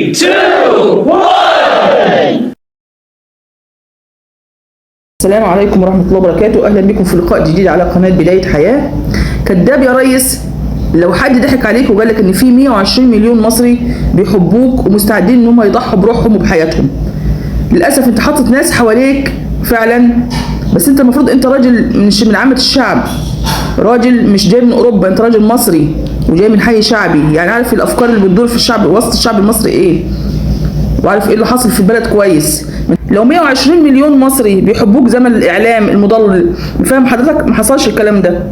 3, 2, 1. السلام عليكم ورحمة الله وبركاته. أهلا بكم في لقاء جديد على قناة بداية حياة. كداب يا ريس، لو حد ضحك عليك وقال لك إن في 120 مليون مصري بيحبوك ومستعدين إن هم يضحوا بروحهم وبحياتهم. للأسف أنت حاطط ناس حواليك فعلا، بس أنت المفروض أنت راجل من عامة الشعب، راجل مش جاي من أوروبا، أنت راجل مصري وجاي من حي شعبي، يعني عارف الأفكار اللي بتدور في الشعب وسط الشعب المصري إيه، وعارف إيه اللي حاصل في البلد كويس. لو 120 مليون مصري بيحبوك زمن الإعلام المضلل، فاهم حضرتك؟ ما حصلش الكلام ده.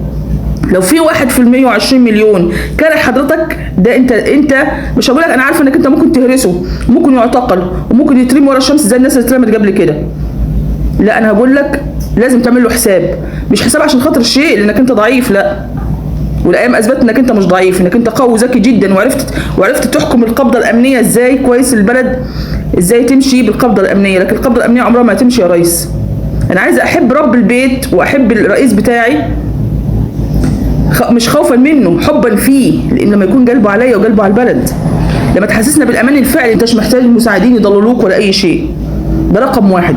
لو في 1 في 120 مليون كاره حضرتك، ده انت مش هقول لك انا عارفه انك انت ممكن تهرسه، ممكن يعتقل وممكن يترمي ورا الشمس زي الناس اللي اترمت قبل كده. لا، انا هقول لك لازم تعمل له حساب، مش حساب عشان خاطر شيء لانك انت ضعيف، لا. والايام اثبتت انك انت مش ضعيف، انك انت قوي وذكي جدا، وعرفت تحكم القبضه الامنيه ازاي كويس. البلد ازاي تمشي بالقبضه الامنيه، لكن القبضه الامنيه عمرها ما هتمشي يا ريس. انا عايزه احب رب البيت واحب الرئيس بتاعي، مش خوفا منه، حبا فيه، لان لما يكون قلبه عليا وقلبه على البلد، لما تحسسنا بالامان الفعلي، انت مش محتاج مساعدين يضللوك ولا اي شيء. ده رقم واحد.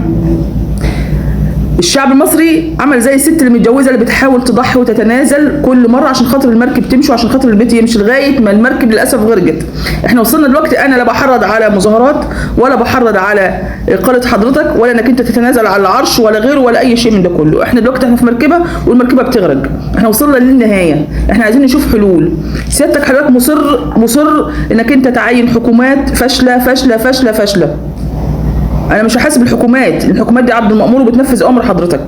الشعب المصري عمل زي الست اللي متجوزه اللي بتحاول تضحي وتتنازل كل مره عشان خاطر المركب تمشي وعشان خاطر البيت يمشي، لغايه ما المركب للاسف غرقت. احنا وصلنا دلوقتي، انا لا بحرض على مظاهرات ولا بحرض على اقاله حضرتك ولا انك انت تتنازل على العرش ولا غيره ولا اي شيء من ده كله. احنا دلوقتي في مركبه والمركبه بتغرق، احنا وصلنا للنهايه، احنا عايزين نشوف حلول. سيادتك حضرتك مصر انك انت تعين حكومات فاشله فاشله فاشله فاشله. انا مش هحاسب الحكومات دي عبد المأمور وبتنفذ امر حضرتك،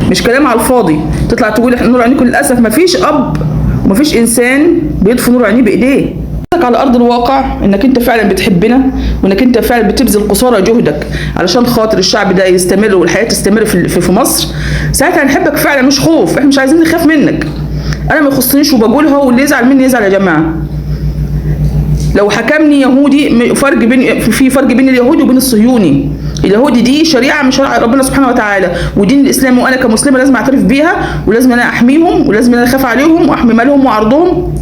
مش كلام على الفاضي تطلع تقول احنا نور عينيكم. للاسف مفيش اب ومفيش انسان بيطفي نور عينيه بايديه. على ارض الواقع انك انت فعلا بتحبنا، وانك انت فعلا بتبذل قصارى جهدك علشان خاطر الشعب ده يستمر والحياه تستمر في مصر، ساعتها هنحبك فعلا، مش خوف. احنا مش عايزين نخاف منك، انا ما يخصنيش وبقولها، واللي يزعل مني يزعل يا جماعه. لو حكمني يهودي، في فرق بين اليهودي وبين الصهيوني. اليهودي دي شريعه من شرائع ربنا سبحانه وتعالى، ودين الاسلام، وانا كمسلمه لازم اعترف بيها، ولازم انا احميهم، ولازم انا اخاف عليهم واحمي مالهم وعرضهم.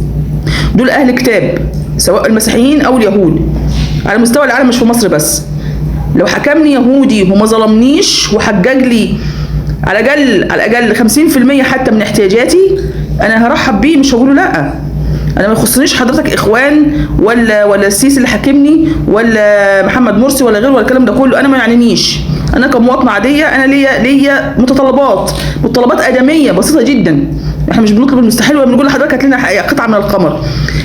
دول اهل كتاب، سواء المسيحيين او اليهود على مستوى العالم، مش في مصر بس. لو حكمني يهودي وما ظلمنيش وحجج لي على الاقل 50% حتى من احتياجاتي، انا هرحب بيه، مش هقول له لا. انا ما يخصنيش حضرتك اخوان ولا السيسي اللي حاكمني ولا محمد مرسي ولا غيره ولا الكلام ده كله، انا ما يعنينيش. انا كمواطنه عاديه، انا ليا متطلبات ادميه بسيطه جدا. احنا مش بنطلب المستحيل ولا بنقول لحضرتك هات لنا قطعه من القمر.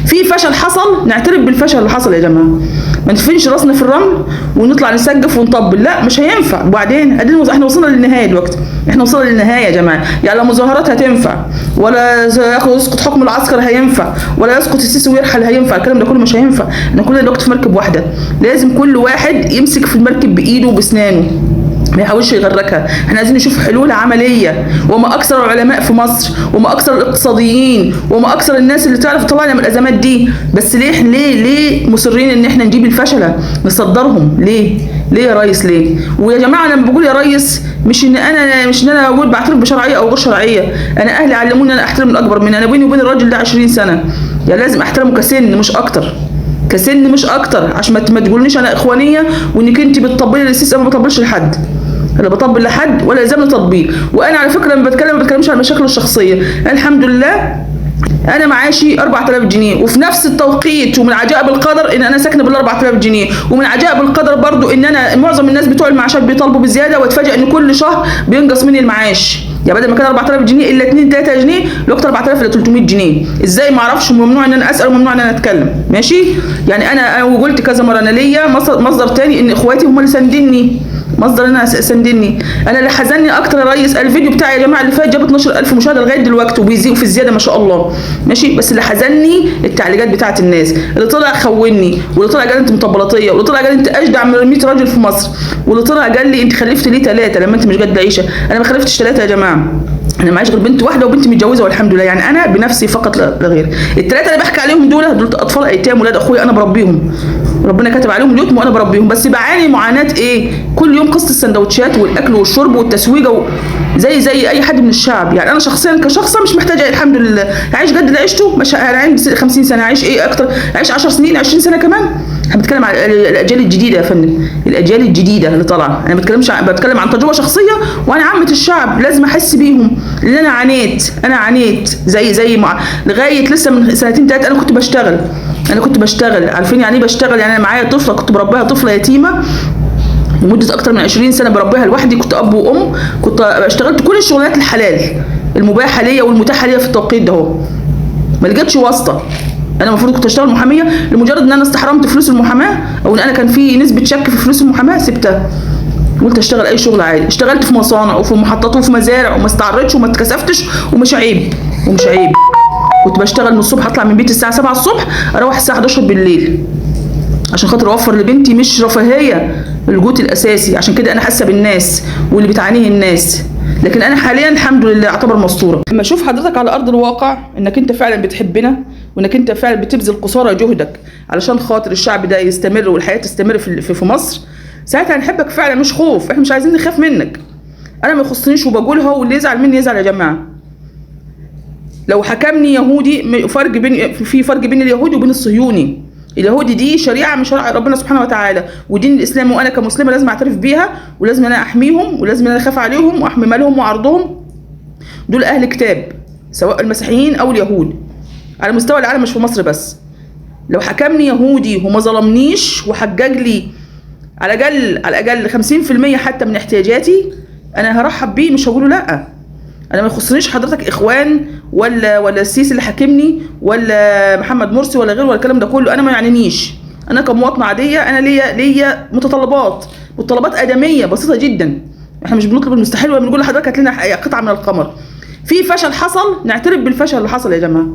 في فشل حصل، نعترف بالفشل اللي حصل يا جماعه، ما ندفنش راسنا في الرمل ونطلع نسقف ونطبل، لا مش هينفع. وبعدين احنا وصلنا للنهايه دلوقتي، احنا وصلنا للنهايه يا جماعه. يعني لا مظاهرات هتنفع، ولا يسقط حكم العسكر هينفع، ولا يسقط السيسي ويرحل هينفع، الكلام ده كله مش هينفع. احنا كلنا دلوقتي في مركب واحده، لازم كل واحد يمسك في المركب بايده وباسنانه، ما يحاولش يغرقها. احنا عايزين نشوف حلول عمليه، وما اكثر العلماء في مصر، وما اكثر الاقتصاديين، وما اكثر الناس اللي تعرف تطلعنا من الازمات دي. بس ليه مصرين ان احنا نجيب الفشله نصدرهم؟ ليه يا ريس؟ ليه؟ ويا جماعه انا بقول يا ريس، مش ان انا اقول بعترف بشرعيه او غير شرعيه. انا اهلي علموني ان انا احترم الاكبر مني. انا بيني وبين الراجل ده 20 سنه، يعني لازم احترمه كسن مش اكتر، عشان ما تقولنيش انا اخوانيه وانك انت بتطبلي للسيسي. انا ما بطبلش لحد، انا بطبل لحد ولا يلزمني تطبيل. وانا على فكره لما بتكلم ما بتكلمش عن مشاكل الشخصيه. الحمد لله انا معاشي 4000 جنيه، وفي نفس التوقيت ومن عجائب القدر ان انا ساكنه بال 4000 جنيه، ومن عجائب القدر برضو ان انا معظم الناس بتوع المعاشات بيطالبوا بزياده، واتفاجئ ان كل شهر بينقص مني المعاش. يعني بدل ما كان 4000 جنيه الا 2 3 جنيه، لقيت 4000 الا 300 جنيه. ازاي؟ ما اعرفش، ممنوع ان انا اسال وممنوع ان انا اتكلم. ماشي؟ يعني انا وقلت كذا مره، انا ليا مصدر تاني، ان اخواتي هم اللي ساندني، مصدر انا سندني. انا اللي حزنني اكتر يا ريس الفيديو بتاعي يا جماعه اللي فات جاب 12000 مشاهده لغايه دلوقتي، وبيزيد في الزياده ما شاء الله. ماشي؟ بس اللي حزنني التعليقات بتاعت الناس اللي طلع خوني، واللي طلع قال انت مطبلاتيه، واللي طلع قال انت اجدع من 100 راجل في مصر، واللي طلع قال لي انت خلفت ليه 3 لما انت مش قد عيشه. انا ما خلفتش 3 يا جماعه، انا معيش غير بنت واحده وبنتي متجوزه والحمد لله، يعني انا بنفسي فقط لا غير. الثلاثه اللي بحكي عليهم دول اطفال ايتام ولاد اخويا انا بربيهم، ربنا كاتب عليهم اليتم وانا بربيهم، بس بعاني معاناه ايه؟ كل يوم قصه السندوتشات والاكل والشرب والتسويجه زي اي حد من الشعب. يعني انا شخصيا كشخصه مش محتاجه الحمد لله اعيش قد اللي عشته، مش عايش 50 سنه، اعيش ايه اكتر؟ اعيش 10 سنين 20 سنه كمان. احنا بنتكلم عن الاجيال الجديده يا فندم، الاجيال الجديده اللي طالعه. انا بتكلم عن تجربه شخصيه، وانا عامه الشعب لازم احس بيهم، لان انا عانيت زي لغايه لسه من سنتين 3 انا كنت بشتغل. عارفين يعني ايه بشتغل؟ يعني انا معايا طفله كنت بربيها، طفله يتيمه لمده اكتر من 20 سنه بربيها لوحدي، كنت اب وام، كنت اشتغلت كل الشغلانات الحلال المباحه ليا والمتاحه ليا في التوقيت ده اهو، ما لقيتش واسطه. انا المفروض كنت اشتغل محاميه، لمجرد ان انا استحرمت فلوس المحاماه او ان انا كان في نسبه شك في فلوس المحاماه سبتها، قلت اشتغل اي شغل عادي. اشتغلت في مصانع وفي محطات وفي مزارع وما استعرضتش وما اتكسفتش ومش عيب. كنت بشتغل من الصبح، اطلع من بيتي الساعه 7 الصبح اروح الساعه 11 بالليل عشان خاطر اوفر لبنتي، مش رفاهيه، الجوت الاساسي. عشان كده انا حاسه بالناس واللي بتعانيه الناس، لكن انا حاليا الحمد لله اعتبر مستوره. لما اشوف حضرتك على ارض الواقع انك انت فعلا بتحبنا، وانك انت فعلا بتبذل قصارى جهدك علشان خاطر الشعب ده يستمر والحياه تستمر في مصر، ساعتها هنحبك فعلا مش خوف. احنا مش عايزين نخاف منك، انا ما يخصنيش وبقولها، واللي يزعل مني يزعل يا جماعه. لو حكمني يهودي، في فرق بين اليهودي وبين الصهيوني. اليهودي دي شريعه من شرائع ربنا سبحانه وتعالى ودين الاسلام، وانا كمسلمه لازم اعترف بيها، ولازم انا احميهم، ولازم انا اخاف عليهم واحمي مالهم وعرضهم. دول اهل كتاب سواء المسيحيين او اليهود على مستوى العالم مش في مصر بس. لو حكمني يهودي وما ظلمنيش وحجج لي على الاقل 50% حتى من احتياجاتي، انا هرحب بيه، مش هقوله لا. انا ما يخصنيش حضرتك اخوان ولا السيسي اللي حاكمني ولا محمد مرسي ولا غيره ولا الكلام ده كله، انا ما يعنينيش. انا كمواطنه عاديه انا ليا متطلبات ادميه بسيطه جدا. احنا مش بنطلب المستحيل ولا بنقول لحضرتك هات لنا قطعه من القمر. في فشل حصل نعترف بالفشل اللي حصل يا جماعه،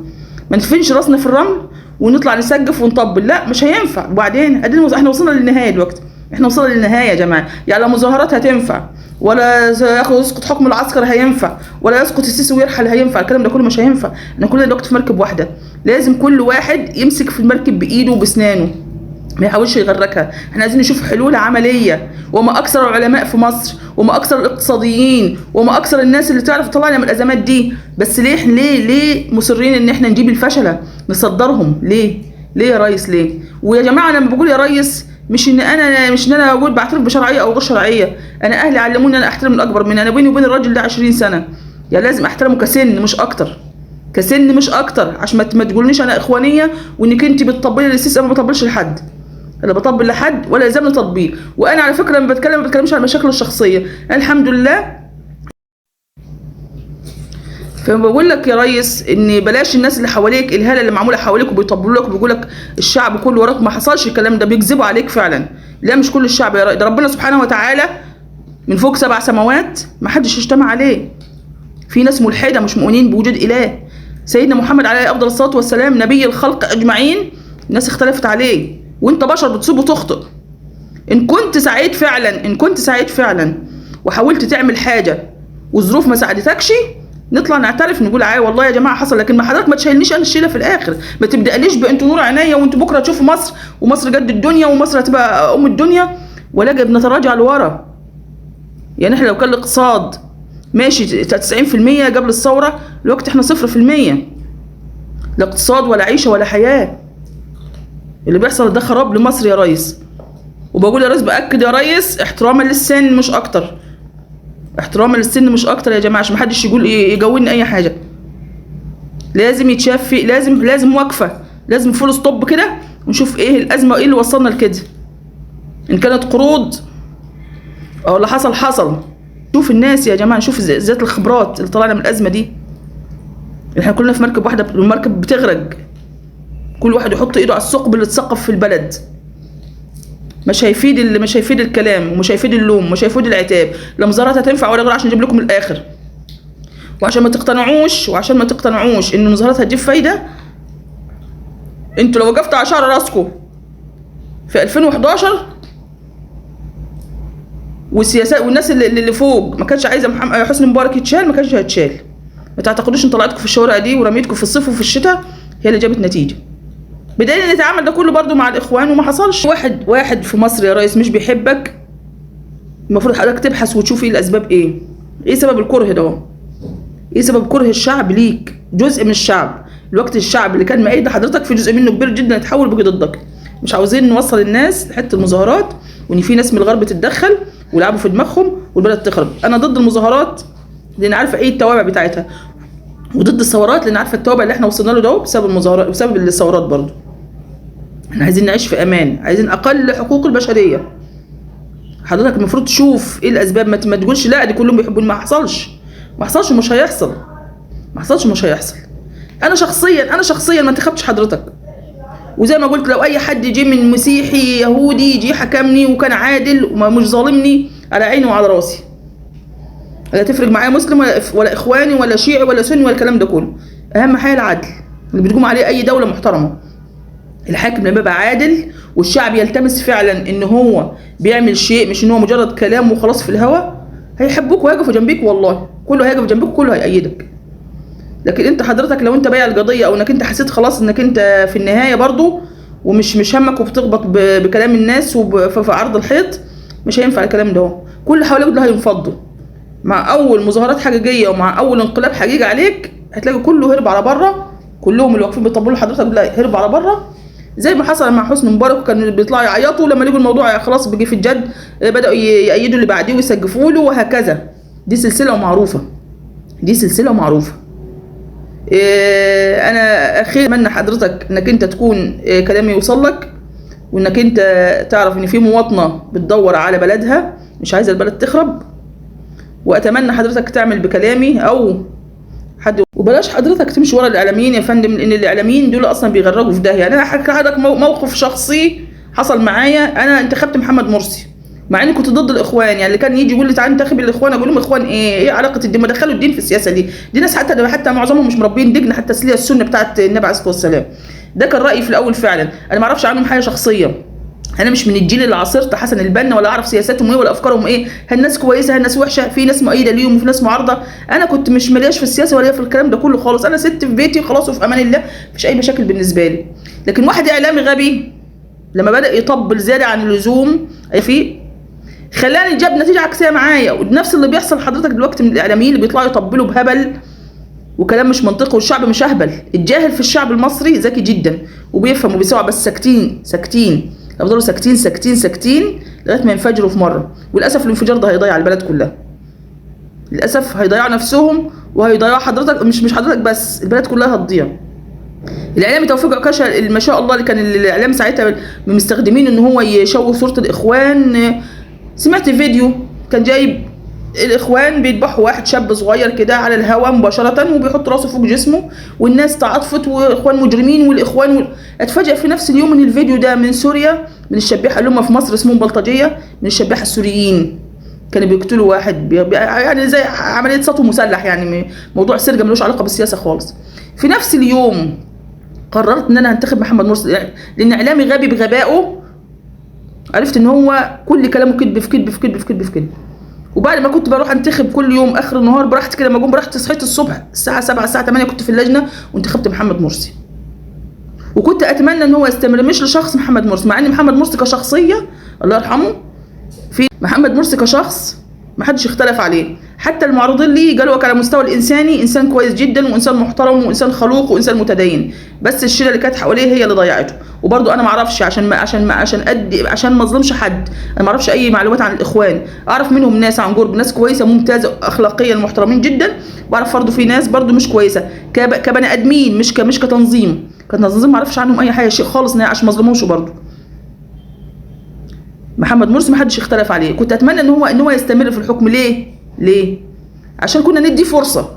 ما ندفنش راسنا في الرمل ونطلع نسقف ونطبل، لا مش هينفع. وبعدين احنا وصلنا للنهايه دلوقتي، يا جماعه. يعني لا مظاهرات هتنفع، ولا يسقط حكم العسكر هينفع، ولا يسقط السيسي ويرحل هينفع، الكلام ده كله مش هينفع. احنا كلنا دلوقتي في مركب واحده، لازم كل واحد يمسك في المركب بايده وباسنانه، ما يحاولش يغرقها. احنا عايزين نشوف حلول عمليه. وما اكثر العلماء في مصر، وما اكثر الاقتصاديين، وما اكثر الناس اللي تعرف تطلعنا من الازمات دي، بس ليه مصرين ان احنا نجيب الفشله نصدرهم؟ ليه يا ريس ليه؟ ويا جماعه انا لما بقول يا ريس مش ان انا بقول بعترف بشرعيه او غير شرعيه. انا اهلي علموني انا احترم الاكبر مني. انا بيني وبين الراجل ده 20 سنه، يعني لازم احترمه كسن مش اكتر، عشان ما تقولنيش انا اخوانيه وانك انت بتطبلي للسيسي. انا ما بطبلش لحد، انا بطبل لحد ولا يلزمني تطبيل. وانا على فكره لما بتكلم ما بتكلمش عن مشاكل الشخصيه، الحمد لله. فبقول لك يا ريس ان بلاش الناس اللي حواليك، الهاله اللي معموله حواليك وبيطبلوا لك وبيقول لك الشعب كله وراك. ما حصلش الكلام ده، بيكذبوا عليك فعلا. لا مش كل الشعب يا ريس، ده ربنا سبحانه وتعالى من فوق 7 سماوات ما حدش اجتمع عليه. في ناس ملحده مش مؤمنين بوجود اله. سيدنا محمد عليه افضل الصلاه والسلام نبي الخلق اجمعين، الناس اختلفت عليه، وانت بشر بتصيب وتخطئ. ان كنت سعيد فعلا وحاولت تعمل حاجه والظروف ما ساعدتكش، نطلع نعترف نقول والله يا جماعه حصل. لكن ما حضرتك ما تشيلنيش انا الشيله في الاخر، ما تبدأليش بانتوا نور عينيا وانتوا بكره تشوفوا مصر ومصر قد الدنيا ومصر هتبقى ام الدنيا، ولا بنتراجع لورا. يعني احنا لو كان الاقتصاد ماشي 90% قبل الثوره، الوقت احنا 0%. لا اقتصاد ولا عيشه ولا حياه. اللي بيحصل ده خراب لمصر يا ريس. وبقول يا ريس، باكد يا ريس، احتراما للسن مش اكتر، يا جماعه، عشان محدش يقول يجولني اي حاجه. لازم يتشاف في لازم وقفه، لازم فول ستوب كده ونشوف ايه الازمه، ايه اللي وصلنا لكده. ان كانت قروض او اللي حصل. شوف الناس يا جماعه، نشوف ذات الخبرات اللي طلعنا من الازمه دي. احنا كلنا في مركب واحده، المركب بتغرق، كل واحد يحط ايده على الثقب اللي اتثقف في البلد. مش هيفيد الكلام، ومش هيفيد اللوم، ومش هيفيد العتاب. لا مظاهرات هتنفع ولا غير، عشان نجيب لكم الاخر. وعشان ما تقتنعوش ان المظاهرات هتجيب فايده. انتوا لو وقفتوا على شعر راسكم في 2011 والسياسات والناس اللي فوق ما كانش عايزه حسني مبارك يتشال، ما كانش هيتشال. ما تعتقدوش ان طلعتكم في الشوارع دي ورميتكم في الصيف وفي الشتاء هي اللي جابت نتيجه. بدليل ان اتعامل ده كله برضو مع الاخوان وما حصلش. واحد في مصر يا ريس مش بيحبك، المفروض حضرتك تبحث وتشوف ايه الاسباب، ايه سبب الكره ده، ايه سبب كره الشعب ليك، جزء من الشعب. الوقت الشعب اللي كان مأيد حضرتك في جزء منه كبير جدا يتحول بيجي ضدك. مش عاوزين نوصل الناس لحته المظاهرات وان في ناس من الغرب تتدخل ويلعبوا في دماغهم والبلد تخرب. انا ضد المظاهرات لان عارفه ايه التوابع بتاعتها، وضد الثورات لان عارفه التوابع اللي احنا وصلنا له ده بسبب المظاهرات بسبب الثورات. برضو احنا عايزين نعيش في امان، عايزين اقل حقوق البشريه. حضرتك المفروض تشوف ايه الاسباب، ما تقولش لا دي كلهم بيحبون. ما حصلش ومش هيحصل. ومش هيحصل. انا شخصيا ما انتخبتش حضرتك، وزي ما قلت لو اي حد يجي من مسيحي يهودي يجي حكمني وكان عادل ومش ظالمني على عيني وعلى راسي، لا تفرق معايا مسلم ولا اخواني ولا شيعي ولا سني ولا الكلام ده كله. اهم حاجه العدل اللي بتقوم عليه اي دوله محترمه. الحاكم لما يبقى عادل والشعب يلتمس فعلا ان هو بيعمل شيء مش ان هو مجرد كلام وخلاص في الهوا، هيحبوك وهيقفوا جنبيك. والله كله هيقف جنبيك وكله هيأيدك. لكن انت حضرتك لو انت بايع القضيه او انك انت حسيت خلاص انك انت في النهايه برضو ومش همك وبتخبط بكلام الناس وفي عرض الحيط، مش هينفع الكلام ده. كل اللي حواليك دول هينفضوا مع اول مظاهرات حقيقيه ومع اول انقلاب حقيقي عليك. هتلاقي كله هرب على بره، كلهم اللي واقفين بيطبلوا لحضرتك دول هرب على بره، زي ما حصل مع حسني مبارك. وكانوا بيطلعوا يعيطوا لما لقوا الموضوع خلاص بيجي في الجد، بداوا يأيدوا اللي بعديه ويسقفوا له وهكذا. دي سلسله ومعروفه. انا اخيرا اتمنى حضرتك انك انت تكون كلامي يوصل لك، وانك انت تعرف ان في مواطنه بتدور على بلدها مش عايزه البلد تخرب. واتمنى حضرتك تعمل بكلامي او حد، وبلاش حضرتك تمشي ورا الاعلاميين يا فندم، لان الاعلاميين دول اصلا بيغرقوا في داهيه. يعني انا هحكي لحضرتك موقف شخصي حصل معايا. انا انتخبت محمد مرسي مع اني كنت ضد الاخوان. يعني اللي كان يجي يقول لي تعالى انتخب الاخوان، اقول لهم اخوان ايه علاقه الدين؟ ما دخلوا الدين في السياسه دي ناس حتى معظمهم مش مربين دين حتى التسليه السنه بتاعت النبي عليه الصلاه والسلام. ده كان رايي في الاول فعلا. انا ما اعرفش عنهم حاجه شخصيه، انا مش من الجيل اللي عاصرت حسن البنا ولا اعرف سياساتهم ايه ولا افكارهم ايه. هالناس كويسه هالناس وحشه، في ناس مؤيده ليهم وفي ناس معارضه. انا كنت مش ملياش في السياسه ولا في الكلام ده كله خالص. انا ست في بيتي خلاص وفي امان الله، مفيش اي مشاكل بالنسبه لي. لكن واحد اعلامي غبي لما بدا يطبل زياده عن اللزوم خلاني جاب نتيجه عكسيه معايا. ونفس اللي بيحصل حضرتك دلوقتي من الاعلاميين اللي بيطلعوا يطبلوا بهبل وكلام مش منطقي، والشعب مش اهبل. الجاهل في الشعب المصري ذكي جدا وبيفهم وبيسمع، بس ساكتين يفضلوا ساكتين لغايه ما ينفجروا في مره. وللاسف الانفجار ده هيضيع البلد كلها. للاسف هيضيعوا نفسهم وهيضيعوا حضرتك، مش حضرتك بس، البلد كلها هتضيع. الاعلامي توفيق عكاشة ما شاء الله اللي كان الاعلام ساعتها مستخدمين ان هو يشوه صوره الاخوان. سمعت فيديو كان جايب الاخوان بيذبحوا واحد شاب صغير كده على الهواء مباشره وبيحط راسه فوق جسمه، والناس تعاطفت واخوان مجرمين والاخوان اتفاجئ في نفس اليوم ان الفيديو ده من سوريا، من الشبيحه اللي هم في مصر اسمهم بلطجيه، من الشبيحه السوريين كانوا بيقتلوا واحد يعني زي عمليه سطو مسلح. يعني موضوع سرقه ملوش علاقه بالسياسه خالص. في نفس اليوم قررت ان انا هنتخب محمد مرسي، لان اعلامي غبي بغبائه عرفت ان هو كل كلامه كذب في كذب في كذب في كذب في كذب. وبعد ما كنت بروح انتخب كل يوم اخر النهار براحتي كده، لما اقوم براحتي صحيت الصبح الساعه 7 الساعه 8 كنت في اللجنه وانتخبت محمد مرسي. وكنت اتمنى ان هو يستمر مش لشخص محمد مرسي، مع ان محمد مرسي كشخصيه الله يرحمه، في محمد مرسي كشخص ما حدش اختلف عليه. حتى المعارضين ليه قالوا على مستوى الانساني انسان كويس جدا وانسان محترم وانسان خلوق وانسان متدين، بس الشله اللي كانت حواليه هي اللي ضيعته. وبرضه انا ما اعرفش عشان ما اظلمش حد، انا ما اعرفش اي معلومات عن الاخوان. اعرف منهم ناس عن قرب، ناس كويسه ممتازه اخلاقيا محترمين جدا، بعرف برضه في ناس برضه مش كويسه كبني ادمين، مش كتنظيم. كتنظيم ما اعرفش عنهم اي حاجه شيء خالص عشان ما اظلمهمش. برضه محمد مرسي ما حدش اختلف عليه. كنت اتمنى ان هو يستمر في الحكم. ليه؟ عشان كنا ندي فرصه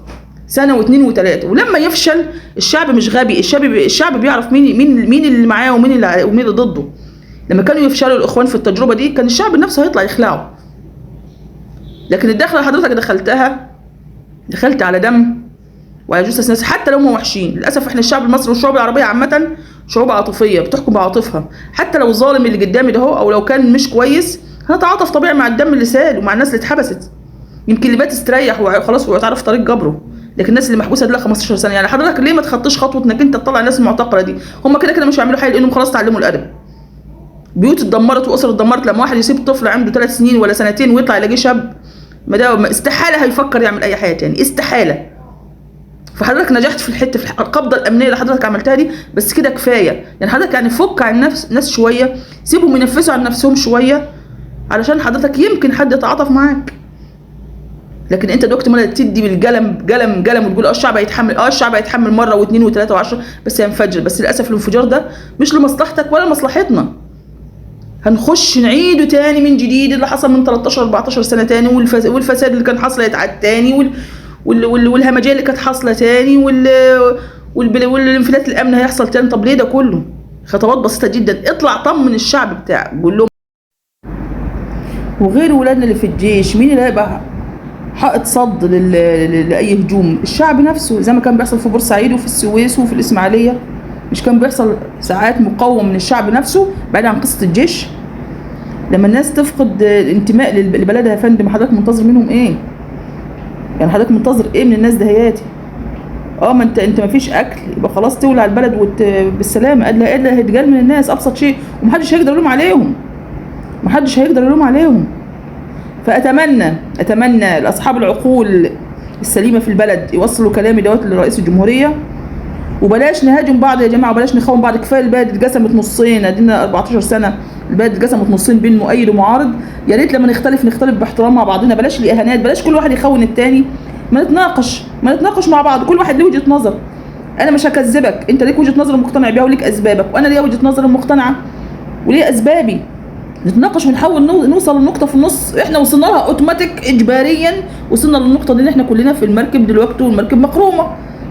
سنه واثنين وثلاثه، ولما يفشل الشعب مش غبي، الشعب بيعرف مين اللي معاه ومين اللي ضده. لما كانوا يفشلوا الاخوان في التجربه دي كان الشعب نفسه هيطلع يخلعه. لكن الدخله اللي حضرتك دخلت على دم وعلى جثث ناس حتى لو هم وحشين. للاسف احنا الشعب المصري والشعوب العربيه عامه شعوب عاطفيه بتحكم بعاطفها. حتى لو الظالم اللي قدامي ده او لو كان مش كويس هنتعاطف طبيعي مع الدم اللي سال ومع الناس اللي اتحبست. يمكن اللي بات استريح وخلاص ويتعرف طريق جبره، لكن الناس اللي محبوسه دول 15 سنه، يعني حضرتك ليه ما تخطيش خطوه انك انت تطلع الناس المعتقله دي؟ هم كده كده مش هيعملوا حاجه لانهم خلاص اتعلموا الادب. بيوت اتدمرت واسر اتدمرت لما واحد يسيب طفل عنده 3 سنين ولا سنتين ويطلع يلاقيه شاب، ما ده استحاله هيفكر يعمل اي حاجه تاني، استحاله. فحضرتك نجحت في الحته، في القبضه الامنيه اللي حضرتك عملتها دي، بس كده كفايه. يعني حضرتك يعني فك عن الناس شويه، سيبهم ينفسوا عن نفسهم شويه علشان حضرتك يمكن حد يتعاطف معاك. لكن انت دلوقتي ما تدي بالقلم قلم قلم وتقول الشعب هيتحمل، الشعب هيتحمل مره واثنين وثلاثه وعشرة، بس هينفجر. بس للاسف الانفجار ده مش لمصلحتك ولا لمصلحتنا. هنخش نعيده تاني من جديد اللي حصل من 13 14 سنه تاني، والفساد اللي كان حاصل يتعاد تاني، والهمجيه اللي كانت حاصله تاني، والانفلات الامن هيحصل تاني. طب ليه ده كله؟ خطوات بسيطه جدا. اطلع طمن الشعب بتاعك، قول لهم. وغير ولادنا اللي في الجيش، مين اللي هيبقى حائط صد لاي هجوم؟ الشعب نفسه، زي ما كان بيحصل في بورسعيد وفي السويس وفي الاسماعيليه. مش كان بيحصل ساعات مقاومه من الشعب نفسه بعيد عن قصه الجيش؟ لما الناس تفقد الانتماء لبلدها يا فندم، حضرتك منتظر منهم ايه؟ يعني حضرتك منتظر ايه من الناس دهياتي؟ ما انت ما فيش اكل، يبقى خلاص تولع البلد بالسلامه. قادله هيتجال من الناس ابسط شيء، ومحدش هيقدر يلوم عليهم، محدش هيقدر يلوم عليهم. فاتمنى لاصحاب العقول السليمه في البلد يوصلوا كلامي دوت لرئيس الجمهوريه، وبلاش نهاجم بعض يا جماعه، وبلاش نخون بعض. كفايه البلد اتقسمت نصين، ادينا 14 سنه البلد اتقسمت نصين بين مؤيد ومعارض. يا ريت لما نختلف باحترام مع بعضنا، بلاش الاهانات، بلاش كل واحد يخون التاني. ما نتناقش مع بعض، كل واحد له وجهه نظر. انا مش هكذبك، انت ليك وجهه نظر مقتنع بيها وليك اسبابك، وانا ليا وجهه نظر مقتنعه وليا اسبابي. نتناقش ونحاول نوصل للنقطه في النص. احنا وصلنا لها اوتوماتيك اجباريا، وصلنا للنقطه دي ان احنا كلنا في المركب دلوقتي، والمركب مخرومه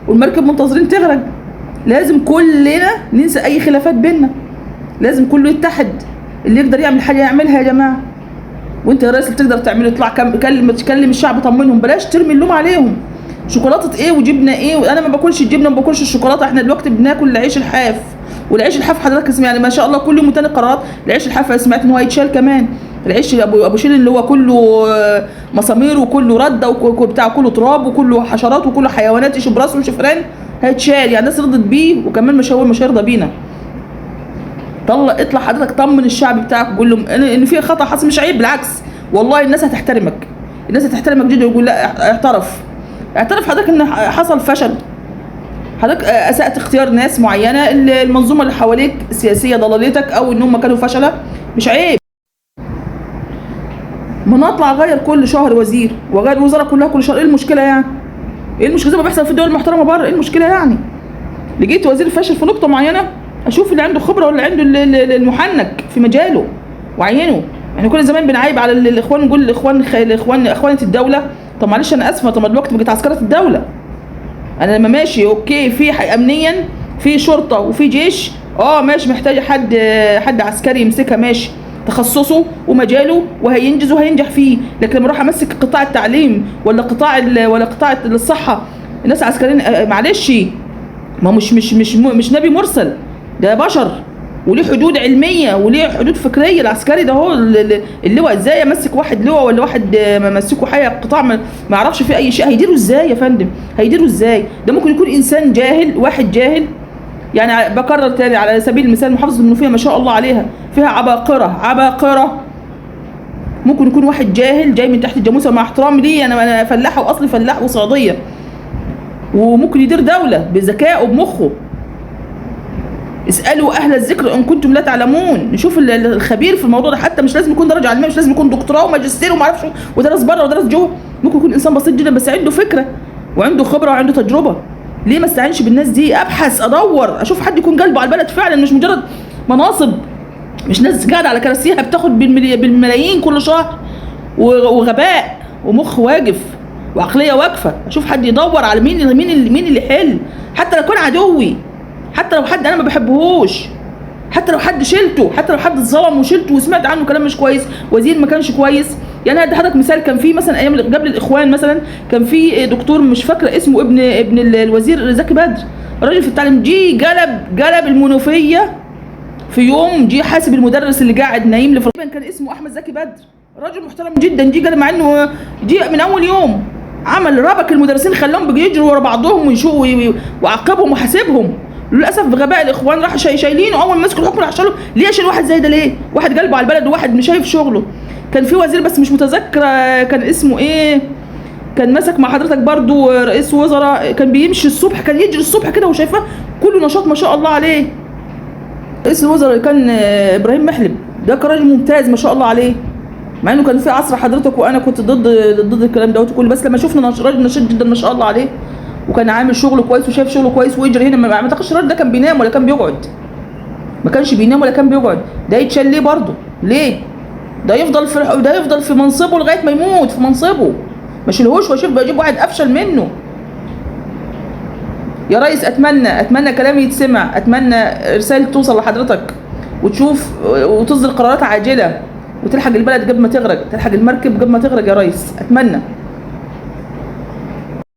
والمركب منتظرين تغرق. لازم كلنا ننسى اي خلافات بيننا، لازم كله يتحد. اللي يقدر يعمل حاجه يعملها يا جماعه. وانت يا ريس اللي تقدر تعمله، اطلع كلم الشعب، طمنهم، بلاش ترمي اللوم عليهم. شوكولاته ايه وجبنه ايه؟ وانا ما باكلش الجبنه، ما باكلش الشوكولاته. احنا دلوقتي بناكل العيش الحاف، والعيش الحاف حضرتك يعني ما شاء الله كل يوم تاني قرارات. العيش الحاف سمعت ان هو هيتشال كمان، العيش ابو شيل اللي هو كله مسامير وكله رده وبتاع، كله تراب وكله حشرات وكله حيوانات يشوف راسه وشفران، هيتشال. يعني الناس رضت بيه، وكمان مش هيرضى بينا. اطلع حضرتك طمن الشعب بتاعك، قول لهم ان في خطا حصل، مش عيب، بالعكس والله الناس هتحترمك، الناس هتحترمك جدا. ويقول لا، اعترف حضرتك ان حصل فشل، حضرتك اسأت اختيار ناس معينه، المنظومه اللي حواليك السياسيه ضلالتك، او ان هم كانوا فشله، مش عيب. ما نطلع اغير كل شهر وزير، واغير الوزاره كلها كل شهر، ايه المشكله يعني؟ ايه المشكله؟ زي ما بيحصل في الدول المحترمه بره، ايه المشكله يعني؟ لقيت وزير فاشل في نقطه معينه، اشوف اللي عنده خبره ولا عنده المحنك في مجاله وعينه. يعني كل زمان بنعيب على الاخوان، نقول الاخوان اخوانه الدوله. طب معلش انا اسفه، طب دلوقتي بقت عسكره الدوله. انا لما ماشي اوكي في امنيا في شرطه وفي جيش، ماشي، محتاج حد عسكري يمسكها، ماشي، تخصصه ومجاله وهينجز وهينجح فيه. لكن لما اروح امسك قطاع التعليم ولا قطاع الصحه، الناس عسكريين، معلش، ما مش نبي مرسل، ده بشر وليه حدود علميه وليه حدود فكريه. العسكري ده هو اللواء، ازاي امسك واحد لواء ولا واحد ممسكه حاجه قطاع ما يعرفش فيه اي شيء؟ هيديره ازاي يا فندم؟ هيديره ازاي؟ ده ممكن يكون انسان جاهل، واحد جاهل. يعني بكرر تاني على سبيل المثال، محافظه المنوفيه ما شاء الله عليها فيها عباقره. ممكن يكون واحد جاهل جاي من تحت الجاموسه، مع احترامي ليه، انا فلاحه واصلي فلاح وصعيديه، وممكن يدير دوله بذكائه وبمخه. اسالوا اهل الذكر ان كنتم لا تعلمون. نشوف الخبير في الموضوع ده، حتى مش لازم يكون درجه علميه، مش لازم يكون دكتوراه وماجستير وما اعرفش ودرس بره ودرس جوه. ممكن يكون انسان بسيط جدا بس عنده فكره وعنده خبره وعنده تجربه. ليه ما استعينش بالناس دي؟ ابحث، ادور، اشوف حد يكون قلبه على البلد فعلا، مش مجرد مناصب، مش ناس قاعده على كراسيها بتاخد بالملايين كل شهر، وغباء ومخ واقف وعقليه واقفه. اشوف حد يدور على مين اللي يحل، حتى لو كان عدوي، حتى لو حد انا ما بحبهوش، حتى لو حد شلته، حتى لو حد اتظلم وشلته وسمعت عنه كلام مش كويس، وزير ما كانش كويس. يعني هدي حضرتك مثال، كان في مثلا ايام قبل الاخوان مثلا، كان في دكتور مش فاكره اسمه، ابن الوزير زكي بدر، راجل في التعليم، جي قلب المنوفيه في يوم، جي حاسب المدرس اللي قاعد نايم كان اسمه احمد زكي بدر، راجل محترم جدا، جي قلب، مع انه جي من اول يوم عمل ربك المدرسين، خلاهم بيجروا ورا بعضهم وعاقبهم وحاسبهم. للاسف بغباء الاخوان راح شايلينه، اول ما مسكوا الحكم راح شالوا. ليه شال واحد زي ده؟ ليه؟ واحد قلبه على البلد وواحد مش شايف شغله. كان في وزير بس مش متذكره كان اسمه ايه، كان مسك مع حضرتك برضو رئيس وزراء، كان بيمشي الصبح، كان يجري الصبح كده وشايفاه كله نشاط ما شاء الله عليه. رئيس الوزراء كان ابراهيم محلب، ده كان راجل ممتاز ما شاء الله عليه، مع انه كان في عصر حضرتك وانا كنت ضد الكلام دوت كله، بس لما شفنا راجل نشيط جدا ما شاء الله عليه، وكان عامل شغله كويس وشايف شغله كويس ويجري هنا. ما اعتقدش الراجل ده كان بينام ولا كان بيقعد، ما كانش بينام ولا كان بيقعد. ده يتشال ليه برضه؟ ليه؟ ده يفضل في منصبه لغايه ما يموت في منصبه، ما شيلهوش واجيب واحد افشل منه. يا ريس اتمنى كلامي يتسمع، اتمنى رساله توصل لحضرتك وتشوف وتصدر قرارات عاجله وتلحق البلد قبل ما تغرق، تلحق المركب قبل ما تغرق يا ريس، اتمنى.